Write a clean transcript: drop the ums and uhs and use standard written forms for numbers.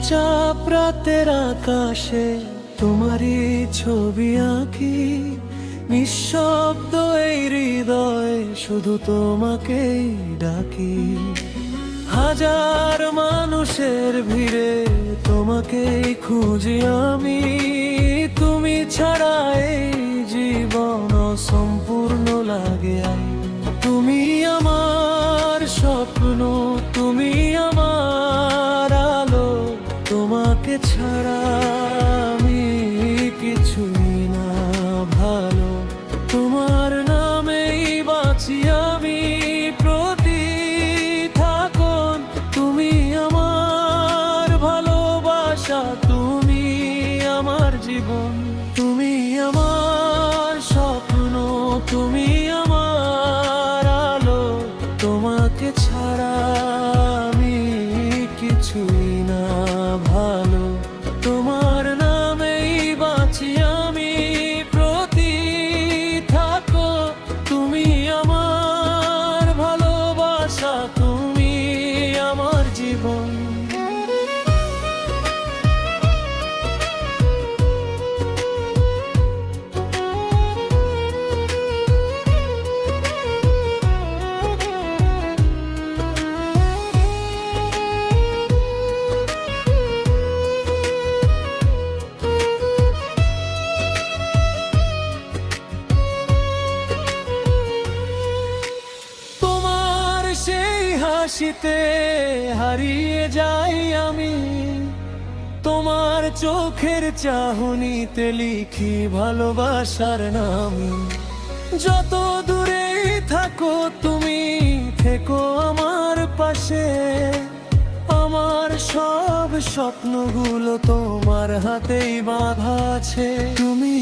চুপচাপ রাতের আকাশে তোমারই ছবি আঁকি, নিঃশব্দ এই হৃদয়ে শুধু তোমাকেই ডাকি। হাজার মানুষের ভিড়ে তোমাকেই খুঁজি আমি, তুমি ছাড়া এই জীবন অসম্পূর্ণ লাগে। তুমি আমার স্বপ্ন, তুমি আমার আলো, তোমাকে ছাড়া আমি কিছুই না ভালো। তোমার নামেই বাঁচি আমি প্রতি থাকুন, তুমি আমার ভালোবাসা, তুমি আমার জীবন, তুমি আমার স্বপ্ন, তুমি আমার আলো, তোমাকে ছাড়া আমি কিছুই না ভালো। তোমার নামেই বাঁচি আমি প্রতি থাকো, তুমি আমার ভালোবাসা, তুমি আমার জীবন। হাসিতে হারিয়ে যাই আমি, তোমার চোখের চাহনিতে লিখি ভালোবাসার নাম। যত দূরে থাকো তুমি থেকো আমার পাশে, আমার সব স্বপ্নগুলো তোমার হাতেই বাঁধা আছে। তুমি